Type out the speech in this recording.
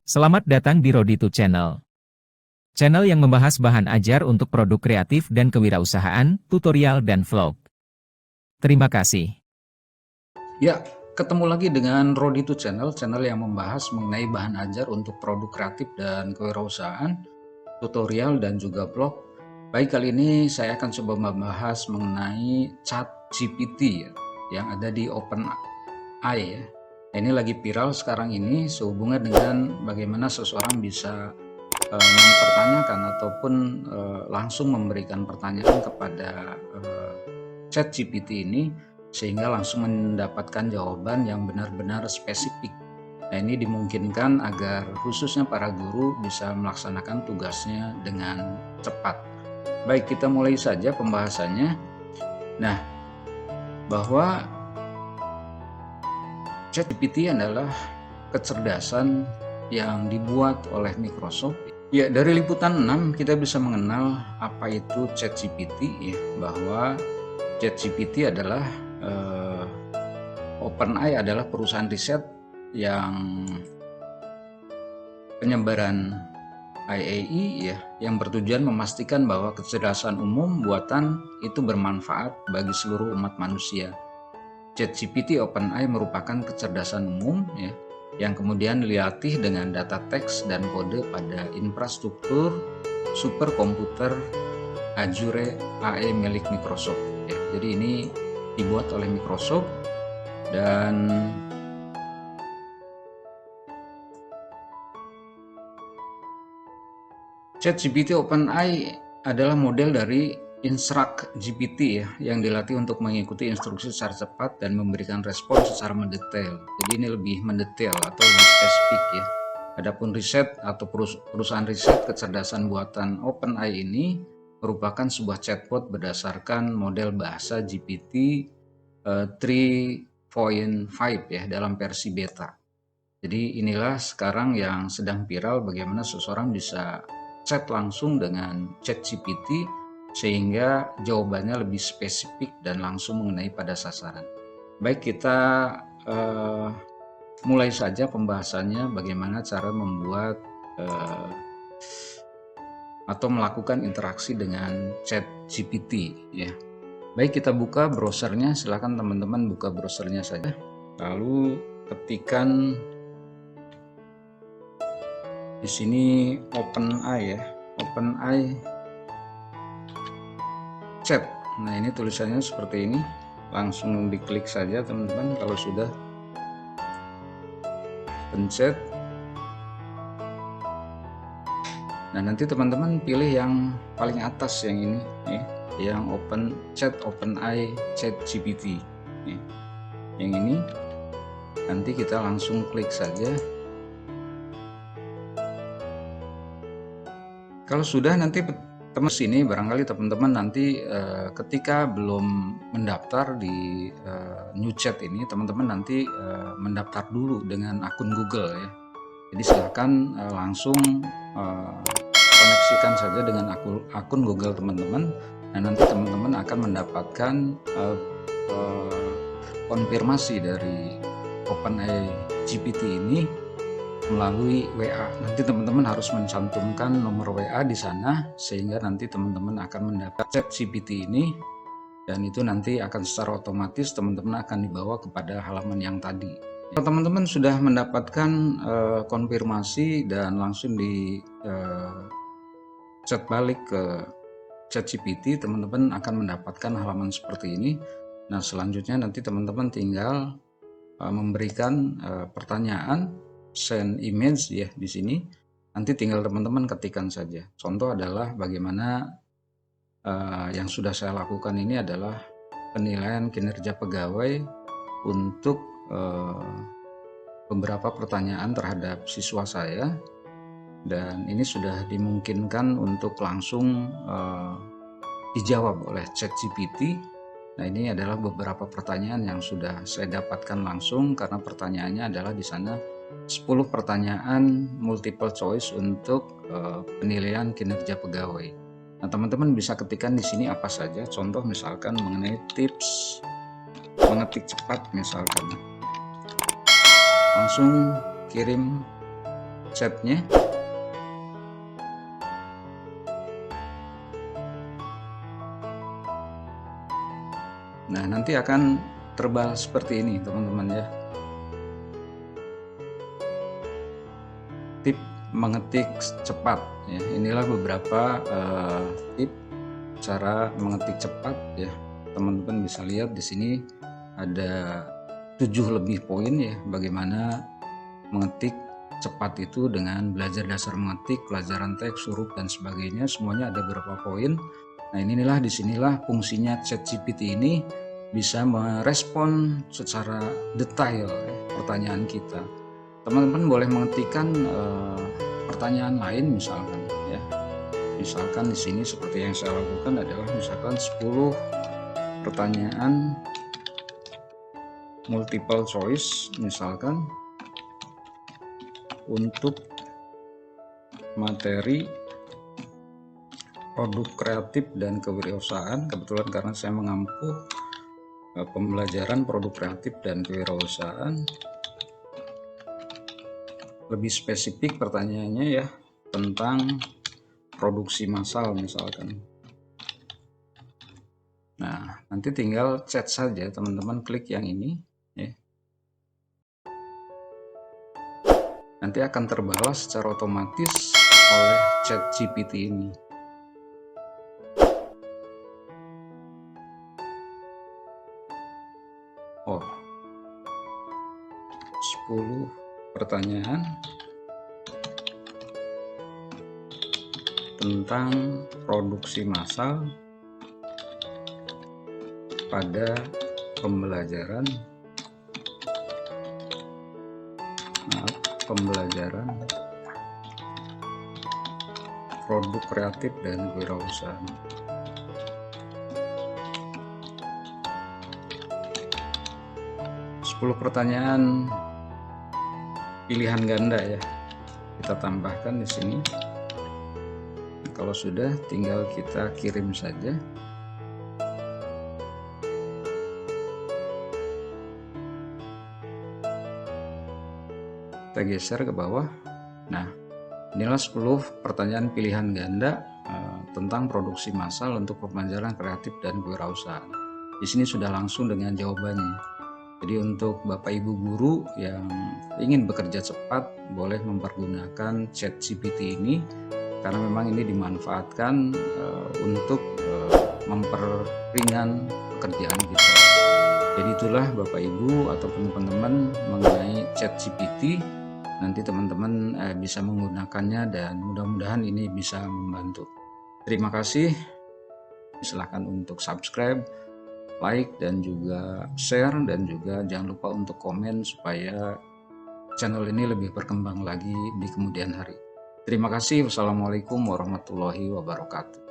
Selamat datang di Roditu Channel. Channel yang membahas bahan ajar untuk produk kreatif dan kewirausahaan, tutorial dan vlog. Terima kasih. Ya, ketemu lagi dengan Roditu Channel, channel yang membahas mengenai bahan ajar untuk produk kreatif dan kewirausahaan, tutorial dan juga vlog. Baik, kali ini saya akan coba membahas mengenai ChatGPT yang ada di OpenAI ya. Ini lagi viral sekarang ini sehubungan dengan bagaimana seseorang bisa mempertanyakan ataupun langsung memberikan pertanyaan kepada ChatGPT ini sehingga langsung mendapatkan jawaban yang benar-benar spesifik. Nah, ini dimungkinkan agar khususnya para guru bisa melaksanakan tugasnya dengan cepat. Baik, kita mulai saja pembahasannya. Nah, bahwa ChatGPT adalah kecerdasan yang dibuat oleh Microsoft. Ya, dari liputan 6 kita bisa mengenal apa itu ChatGPT ya, bahwa ChatGPT adalah OpenAI adalah perusahaan riset yang penyebaran IAI ya, yang bertujuan memastikan bahwa kecerdasan umum buatan itu bermanfaat bagi seluruh umat manusia. ChatGPT OpenAI merupakan kecerdasan umum ya, yang kemudian dilatih dengan data teks dan kode pada infrastruktur superkomputer Azure AI milik Microsoft ya. Jadi ini dibuat oleh Microsoft dan ChatGPT OpenAI adalah model dari Instruct GPT ya, yang dilatih untuk mengikuti instruksi secara cepat dan memberikan respon secara mendetail. Jadi ini lebih mendetail atau lebih spesifik ya. Adapun riset atau perusahaan riset kecerdasan buatan OpenAI ini merupakan sebuah chatbot berdasarkan model bahasa GPT 3.5 ya dalam versi beta. Jadi inilah sekarang yang sedang viral, bagaimana seseorang bisa chat langsung dengan ChatGPT sehingga jawabannya lebih spesifik dan langsung mengenai pada sasaran. Baik, kita mulai saja pembahasannya bagaimana cara membuat atau melakukan interaksi dengan ChatGPT ya. Baik, kita buka browsernya, silakan teman-teman buka browsernya saja. Lalu ketikkan di sini OpenAI ya, OpenAI chat. Nah, ini tulisannya seperti ini. Langsung diklik saja teman-teman kalau sudah pencet. Nah, nanti teman-teman pilih yang paling atas yang ini ya, yang OpenAI ChatGPT ya. Yang ini nanti kita langsung klik saja. Kalau sudah, nanti teman sini barangkali teman-teman nanti ketika belum mendaftar di new chat ini, teman-teman nanti mendaftar dulu dengan akun Google ya. Jadi silakan langsung koneksikan saja dengan akun Google teman-teman. Nah, nanti teman-teman akan mendapatkan konfirmasi dari OpenAI GPT ini melalui WA. Nanti teman-teman harus mencantumkan nomor WA di sana sehingga nanti teman-teman akan mendapat ChatGPT ini, dan itu nanti akan secara otomatis teman-teman akan dibawa kepada halaman yang tadi. Kalau teman-teman sudah mendapatkan konfirmasi dan langsung di chat balik ke ChatGPT, teman-teman akan mendapatkan halaman seperti ini. Nah, selanjutnya nanti teman-teman tinggal memberikan pertanyaan, send image ya di sini. Nanti tinggal teman-teman ketikkan saja. Contoh adalah bagaimana yang sudah saya lakukan ini adalah penilaian kinerja pegawai untuk beberapa pertanyaan terhadap siswa saya, dan ini sudah dimungkinkan untuk langsung dijawab oleh ChatGPT. Nah, ini adalah beberapa pertanyaan yang sudah saya dapatkan langsung karena pertanyaannya adalah di sana 10 pertanyaan multiple choice untuk penilaian kinerja pegawai. Nah, teman-teman bisa ketikkan di sini apa saja. Contoh misalkan mengenai tips mengetik cepat misalkan. Langsung kirim chatnya. Nah, nanti akan terbalas seperti ini teman-teman ya. Tip mengetik cepat ya. Inilah beberapa tip cara mengetik cepat ya. Teman-teman bisa lihat di sini ada 7 lebih poin ya, bagaimana mengetik cepat itu dengan belajar dasar mengetik, pelajaran teks, huruf dan sebagainya. Semuanya ada beberapa poin. Nah, inilah disinilah fungsinya ChatGPT ini bisa merespon secara detail ya, pertanyaan kita. Teman-teman boleh mengetikkan pertanyaan lain misalkan ya. Misalkan di sini seperti yang saya lakukan adalah misalkan 10 pertanyaan multiple choice misalkan untuk materi produk kreatif dan kewirausahaan. Kebetulan karena saya mengampu pembelajaran produk kreatif dan kewirausahaan, lebih spesifik pertanyaannya ya tentang produksi massal misalkan. Nah, nanti tinggal chat saja teman-teman, klik yang ini ya. Nanti akan terbalas secara otomatis oleh ChatGPT ini. Oh, 10 pertanyaan tentang produksi massal pada pembelajaran produk kreatif dan kewirausahaan. Sepuluh pertanyaan pilihan ganda ya, kita tambahkan di sini. Nah, kalau sudah tinggal kita kirim saja. Kita geser ke bawah. Nah, inilah 10 pertanyaan pilihan ganda tentang produksi massal untuk pembelajaran kreatif dan kewirausahaan. Di sini sudah langsung dengan jawabannya. Jadi untuk Bapak Ibu guru yang ingin bekerja cepat, boleh mempergunakan ChatGPT ini karena memang ini dimanfaatkan untuk memperingan pekerjaan kita. Jadi itulah Bapak Ibu ataupun teman-teman mengenai ChatGPT. Nanti teman-teman bisa menggunakannya dan mudah-mudahan ini bisa membantu. Terima kasih. Silahkan untuk subscribe, like, dan juga share, dan juga jangan lupa untuk komen supaya channel ini lebih berkembang lagi di kemudian hari. Terima kasih. Wassalamualaikum warahmatullahi wabarakatuh.